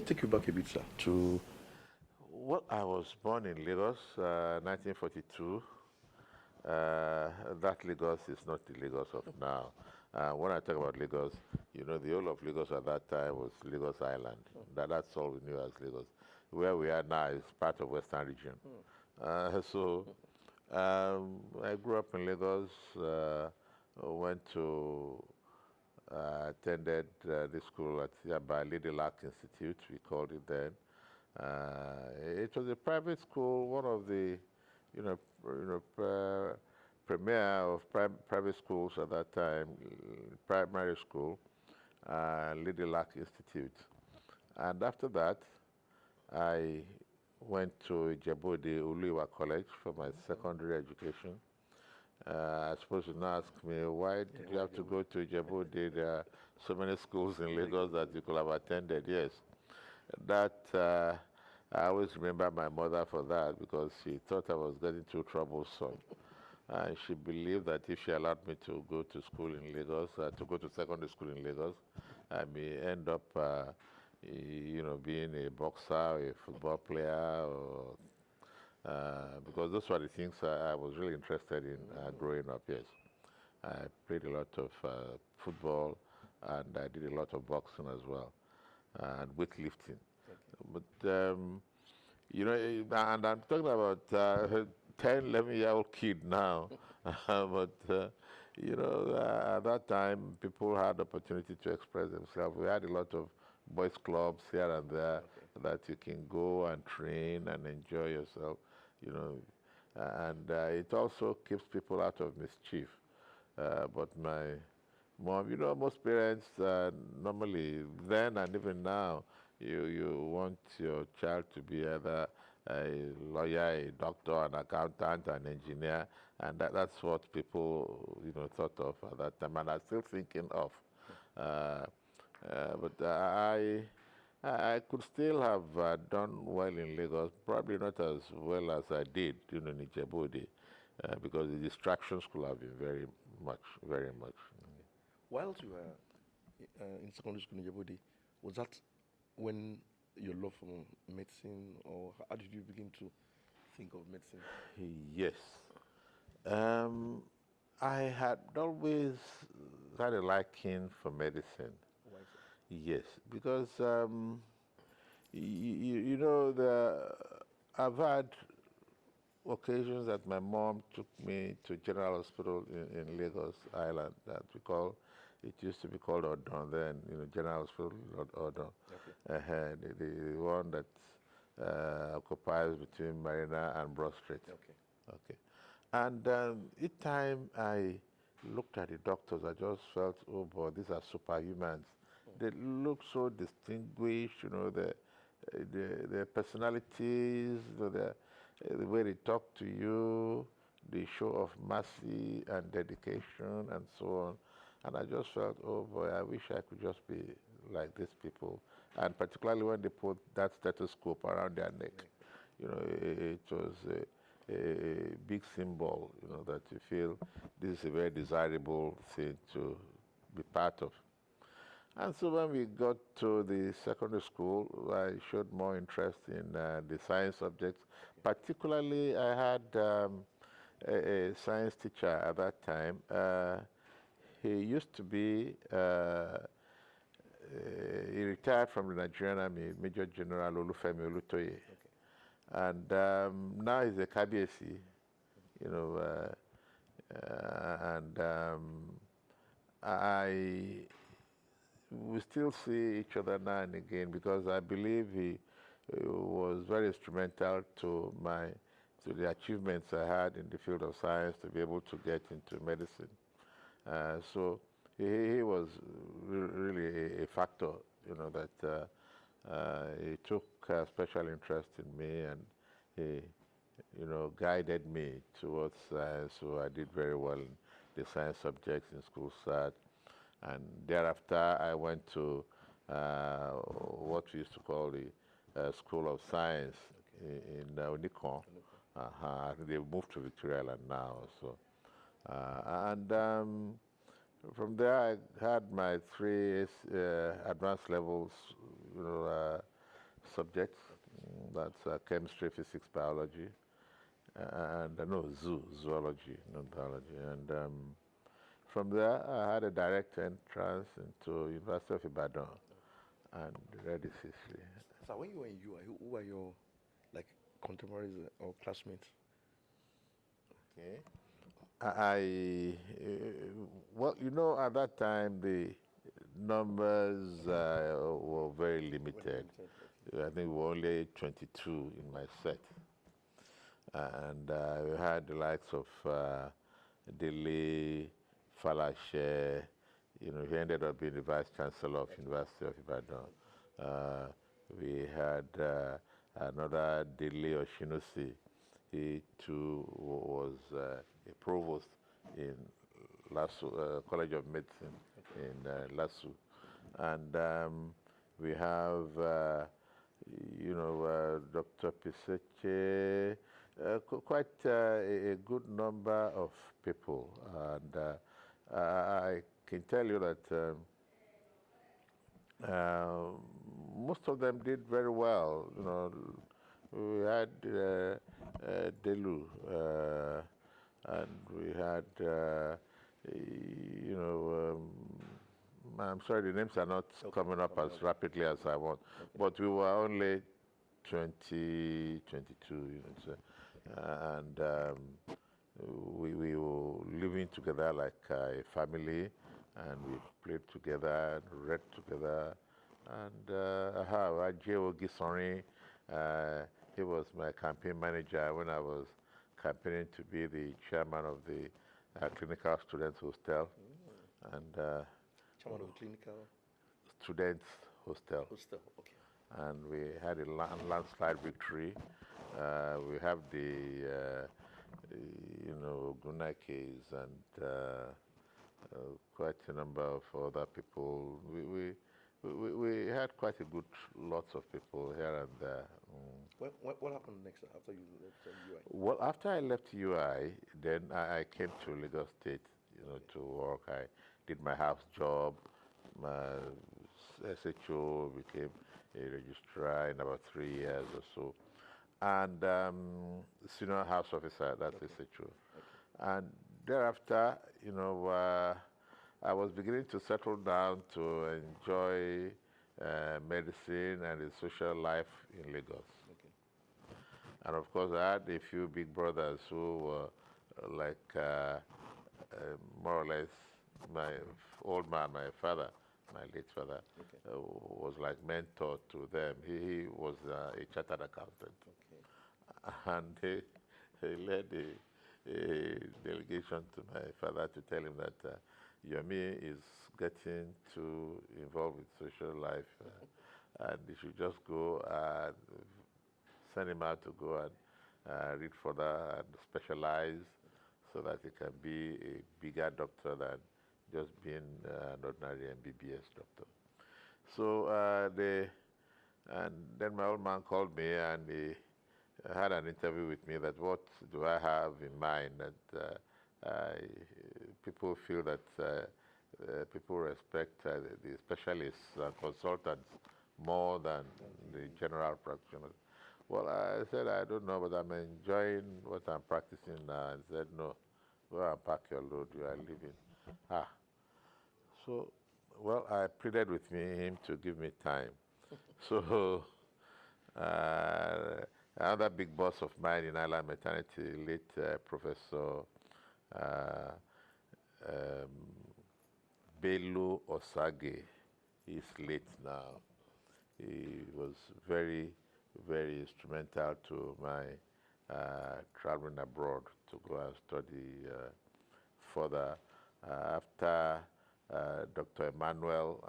take you back a bit, sir, to... Well, I was born in Lagos, 1942. That Lagos is not the Lagos of now. When I talk about Lagos, you know, the whole of Lagos at that time was Lagos Island. That's all we knew as Lagos. Where we are now is part of Western region. I grew up in Lagos, went to, attended the school at Yaba Lady Luck Institute, we called it then. It was a private school, one of the, premier of private schools at that time, primary school, Lady Luck Institute. And after that, I went to Ijebode Uluwa College for my secondary education. I suppose you now ask me, why did you have to go to Ijebode? There are so many schools in Lagos that you could have attended. Yes, that I always remember my mother for that, because she thought I was getting too troublesome. And she believed that if she allowed me to go to school in Lagos, to go to secondary school in Lagos, I may end up, being a boxer, a football player, or because those were the things I was really interested in growing up. Yes, I played a lot of football, and I did a lot of boxing as well, and weightlifting. But and I'm talking about 10, 11-year-old kid now. But at that time, people had opportunity to express themselves. We had a lot of boys clubs here and there that you can go and train and enjoy yourself. And it also keeps people out of mischief. But my mom, most parents normally then and even now, you want your child to be either a lawyer, a doctor, an accountant, an engineer, and that's what people thought of at that time, and are still thinking of. But I could still have done well in Lagos, probably not as well as I did, in Ijebode, because the distractions could have been very much. Whilst you were in secondary school in Ijebode, was that when your love for medicine, or how did you begin to think of medicine? Yes. I had always had a liking for medicine. Why so? Yes, because I've had occasions that my mom took me to General Hospital in Lagos Island, that it used to be called Odon then, General Hospital Odon. Okay. The one that occupies between Marina and Broad Street. Okay. And each time I looked at the doctors, I just felt, oh boy, these are superhumans. They look so distinguished, their personalities, the way they talk to you, the show of mercy and dedication and so on. And I just felt, oh boy, I wish I could just be like these people. And particularly when they put that stethoscope around their neck, it was a big symbol, that you feel this is a very desirable thing to be part of. And so when we got to the secondary school, I showed more interest in the science subjects. Particularly, I had a science teacher at that time. He used to be, he retired from the Nigerian Army, Major General Olufemi Olutoye. And now he's a KBSC, and we still see each other now and again, because I believe he was very instrumental to the achievements I had in the field of science to be able to get into medicine. So he was really a factor, that he took special interest in me, and he, guided me towards science. So I did very well in the science subjects in school SAT. And thereafter, I went to what we used to call the School of Science in Unicon. They moved to Victoria Island now. So, from there, I had my 3 advanced levels, subjects. That's chemistry, physics, biology, and no, zoology, not biology. And from there, I had a direct entrance into University of Ibadan and read its history. So when you were in UI, who were your like contemporaries or classmates? Okay. Well, at that time the numbers were very limited. I think we were only 22 in my set, and we had the likes of Dele, Falashe. He ended up being the vice chancellor of University of Ibadan. We had another Dele Oshinusi. He too was a provost in Lasso, College of Medicine in Lasso. And we have, Dr. Piseche, quite a good number of people. And I can tell you that most of them did very well. We had Delu, and we had, I'm sorry, the names are not coming up as rapidly as I want, but we were only 20, 22, so, and we were living together like a family, and we played together, read together, and Ajeo Gisori, he was my campaign manager when I was campaigning to be the chairman of the clinical students hostel, and Chairman of clinical students hostel. Okay. And we had a landslide victory. We have the, Guna case and quite a number of other people. We had quite a good lots of people here and there. What happened next after you left UI? Well, after I left UI, then I came to Lagos State, to work. I did my house job. My SHO became a registrar in about 3 years or so, and senior house officer, that's SHO. And thereafter, I was beginning to settle down to enjoy medicine and the social life in Lagos. And of course, I had a few big brothers who were more or less my old man, my father, my late father, was like mentor to them. He was a chartered accountant. And he led a delegation to my father to tell him that Yomi is getting too involved with social life, and he should just go and send him out to go and read further and specialize so that he can be a bigger doctor than just being an ordinary MBBS doctor. So and then my old man called me and he had an interview with me that what do I have in mind that people feel that people respect the specialists and consultants more than the general practitioners. Well, I said, I don't know, but I'm enjoying what I'm practicing now. I said, no, go and pack your load, you are leaving. So, well, I pleaded with him to give me time. So, another big boss of mine in Island Maternity, late Professor Bello Osage, he's late now. He was very, very instrumental to my traveling abroad to go and study further. After Dr. Emmanuel,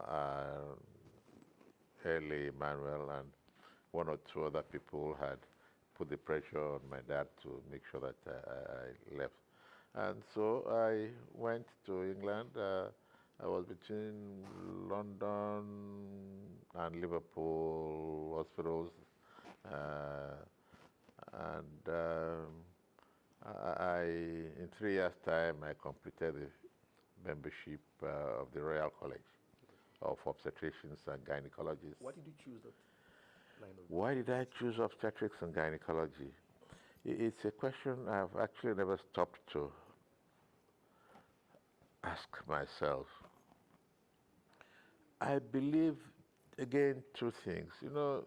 L.A. Emmanuel, and one or two other people had put the pressure on my dad to make sure that I left. And so I went to England. I was between London and Liverpool hospitals, and in 3 years' time, I completed the membership of the Royal College of Obstetricians and Gynecologists. Why did you choose that? line of Why did I business? choose obstetrics and gynecology? It's a question I've actually never stopped to ask myself. I believe, again, two things. You know,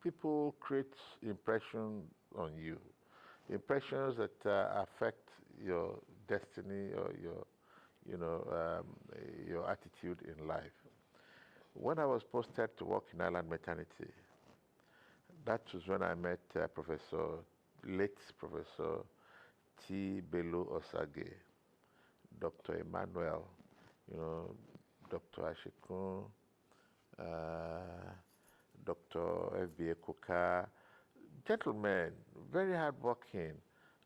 people create impression on you, impressions that affect your destiny or your attitude in life. When I was posted to work in Island Maternity, that was when I met late Professor T. Bello Osage, Dr. Emmanuel, you know, Dr. Ashikun, uh, Dr. F.B.A. Kuka, gentlemen, very hardworking.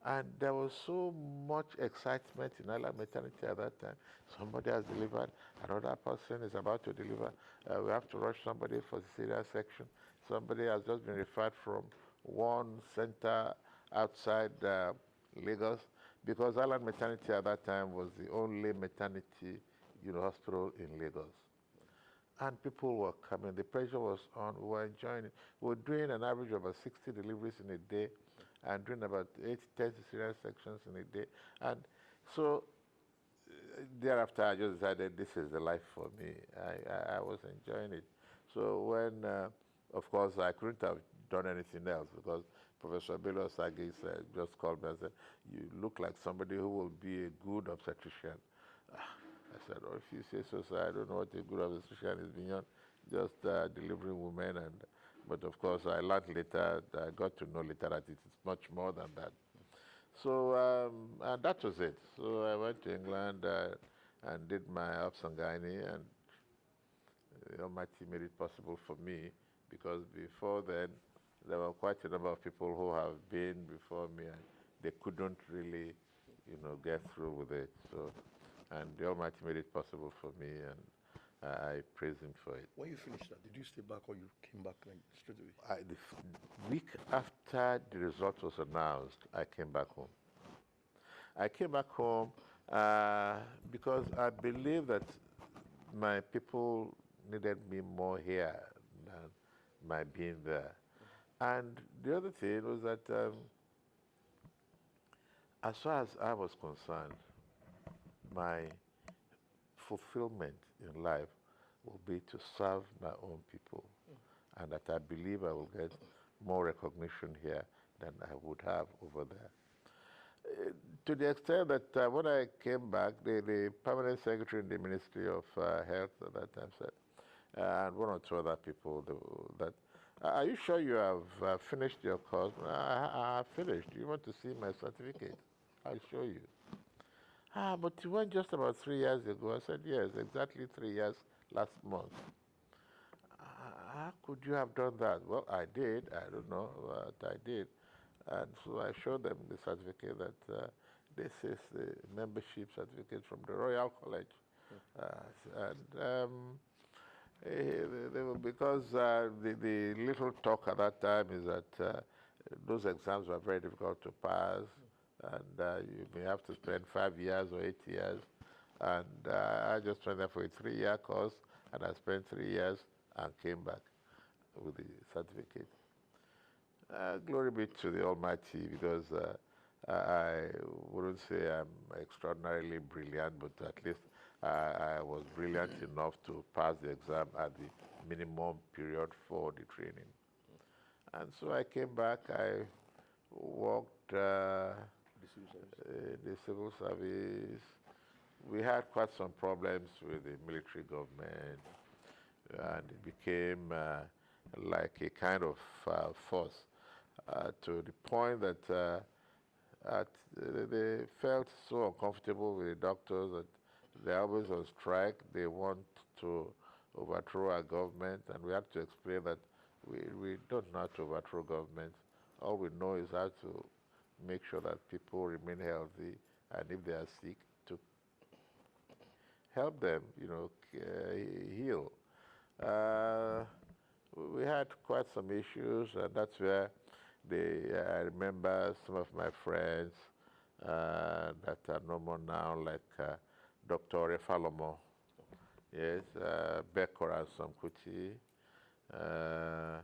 And there was so much excitement in Island Maternity at that time. Somebody has delivered, another person is about to deliver. We have to rush somebody for the cesarean section. Somebody has just been referred from one center outside Lagos, because Island Maternity at that time was the only maternity hospital in Lagos. And people were coming. The pressure was on. We were enjoying it. We were doing an average of about 60 deliveries in a day and doing about 8, 10 cesarean sections in a day. And so thereafter, I just decided this is the life for me. I was enjoying it. So when, of course, I couldn't have done anything else, because Professor Bello Sagi just called me and said, "You look like somebody who will be a good obstetrician." I said, "Oh, if you say so, sir, I don't know what a good obstetrician is beyond just delivering women." But of course, I learned later, I got to know later that it is much more than that. So, and that was it. So I went to England and did my obs and gynae, and the Almighty made it possible for me, because before then, there were quite a number of people who have been before me, and they couldn't really, get through with it. So, and the Almighty made it possible for me, and I praise Him for it. When you finished that, did you stay back or you came back like straight away? Week after the result was announced, I came back home. I came back home because I believe that my people needed me more here than my being there. And the other thing was that, as far as I was concerned, my fulfillment in life will be to serve my own people, and that I believe I will get more recognition here than I would have over there. To the extent that when I came back, the permanent secretary in the Ministry of Health at that time said, and one or two other people, that, "Are you sure you have finished your course?" I have finished. Do you want to see my certificate? I'll show you. But you went just about 3 years ago. I said, "Yes, exactly 3 years last month." How could you have done that? Well, I did. I don't know, but I did. And so I showed them the certificate that this is the membership certificate from the Royal College. Because the little talk at that time is that those exams were very difficult to pass, and you may have to spend 5 years or 8 years. And I just went there for a 3-year course, and I spent 3 years and came back with the certificate. Glory be to the Almighty, because I wouldn't say I'm extraordinarily brilliant, but at least I was brilliant enough to pass the exam at the minimum period for the training. And so I came back, I worked the civil service. We had quite some problems with the military government, and it became like a kind of force, to the point that they felt so uncomfortable with the doctors that they're always on strike. They want to overthrow our government, and we have to explain that we don't know how to overthrow government. All we know is how to make sure that people remain healthy, and if they are sick, to help them, heal. Uh, we had quite some issues, and that's where I remember some of my friends that are no more now, like Dr. Refalomo, yes, Bekora Samkuti, Uh,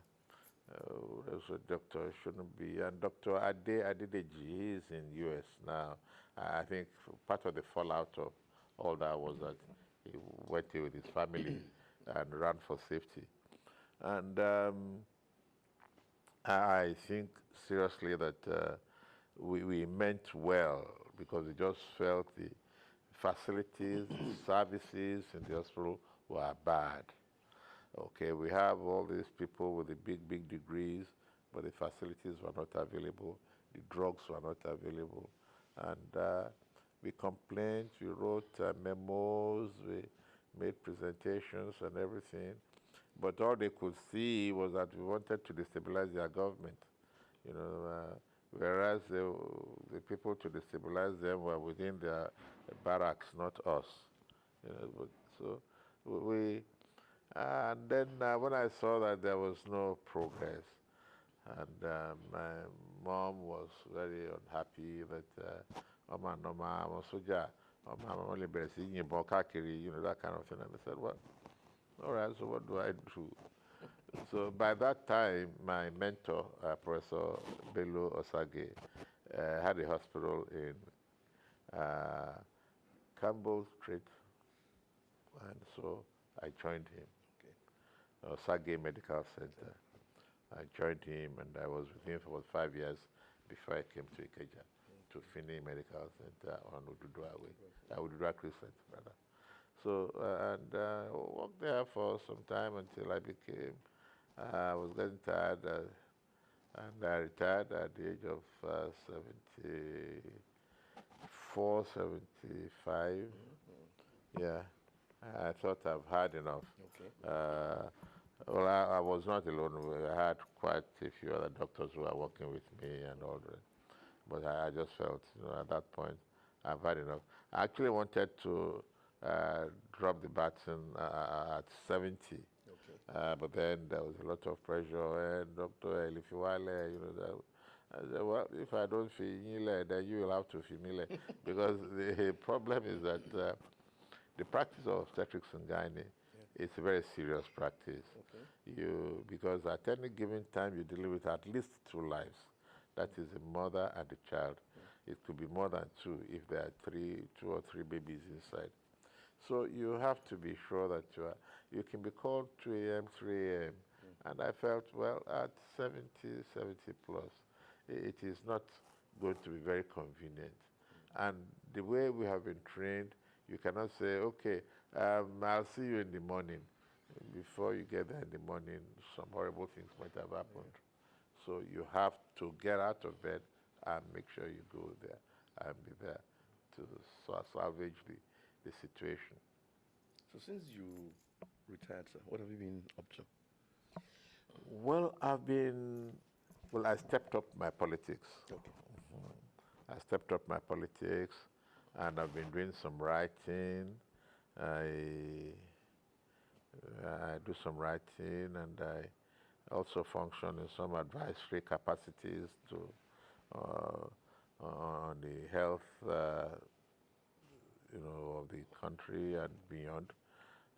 there's a doctor, shouldn't be, and Dr. Adedeji, he's in US now. I think part of the fallout of all that was that he went in with his family and ran for safety. And I think seriously that we meant well because we just felt the facilities, the services in the hospital were bad. Okay, we have all these people with the big degrees, but the facilities were not available, the drugs were not available. And we complained, we wrote memos, we made presentations and everything. But all they could see was that we wanted to destabilize their government, you know, whereas the people to destabilize them were within their barracks, not us. You know, but so we, and then when I saw that there was no progress, and my mom was very unhappy that Oma Noma was soja, Oma only Beresi, you know, that kind of thing. And I said, well, all right, so what do I do? So by that time, my mentor, Professor Bello Osage, had a hospital in Campbell Street, and so I joined him. Osage Medical Center. I joined him, and I was with him for about 5 years before I came to Ikeja, to FINNIH Medical Center on Ududua Way, Ududua Crescent, rather. So, worked there for some time until I was getting tired, and I retired at the age of 74, 75. Yeah, I thought I've had enough. Okay. Well, I was not alone. I had quite a few other doctors who were working with me and all that. But I just felt, you know, at that point, I've had enough. I actually wanted to drop the baton at 70. Okay. But then there was a lot of pressure, and Dr. Elifiwale, you know, I said, well, if I don't feel Nile, then you will have to feel Nile. Because the problem is that the practice of obstetrics and gynae is a very serious practice. Okay. Because at any given time you deal with at least two lives. That is a mother and a child. It could be more than two if there are two or three babies inside. So you have to be sure that you can be called 2 a.m., 3 a.m. And I felt, well, at 70, 70 plus, it is not going to be very convenient. And the way we have been trained, you cannot say, okay, I'll see you in the morning. Before you get there in the morning, some horrible things might have happened. So you have to get out of bed and make sure you go there and be there to salvage the situation. So since you retired, sir, what have you been up to? Well, I stepped up my politics. Okay. I stepped up my politics, and I've been doing some writing. I do some writing, and I also function in some advisory capacities on the health, of the country and beyond.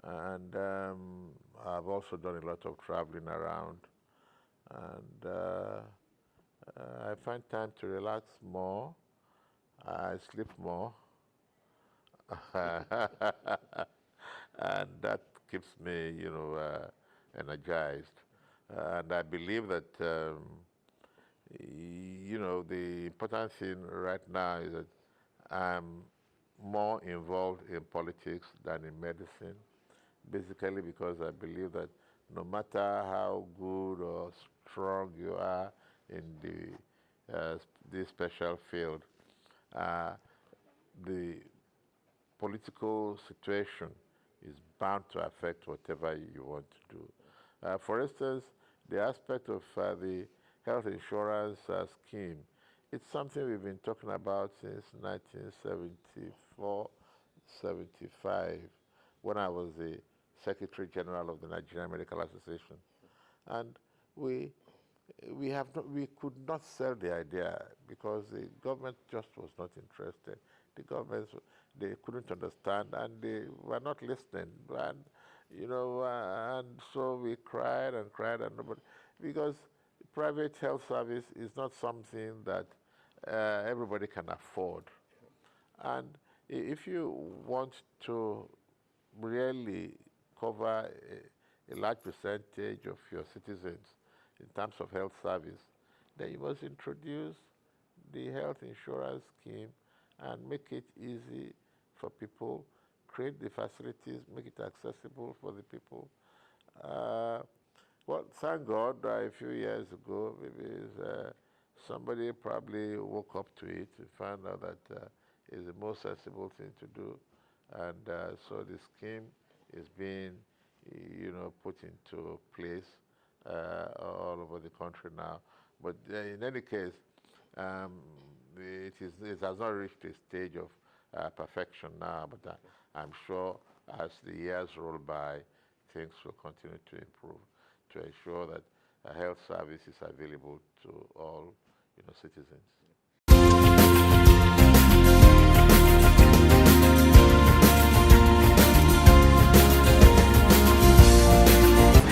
And I've also done a lot of traveling around, and I find time to relax more. I sleep more. And that keeps me, energized. And I believe that, the important thing right now is that I'm more involved in politics than in medicine, basically because I believe that no matter how good or strong you are in this special field, the political situation is bound to affect whatever you want to do. For instance, the aspect of the health insurance scheme, it's something we've been talking about since 1974, 75, when I was the Secretary General of the Nigerian Medical Association. And we could not sell the idea because the government just was not interested. The governments, they couldn't understand, and they were not listening. And and so we cried, and nobody, because private health service is not something that everybody can afford. And if you want to really cover a large percentage of your citizens in terms of health service, then you must introduce the health insurance scheme and make it easy for people, create the facilities, make it accessible for the people. Uh, well, thank God, a few years ago, maybe somebody probably woke up to it and found out that it's the most sensible thing to do. And so the scheme is being, put into place all over the country now. But in any case, um, it has not reached a stage of perfection now, but I'm sure as the years roll by, things will continue to improve to ensure that health service is available to all citizens.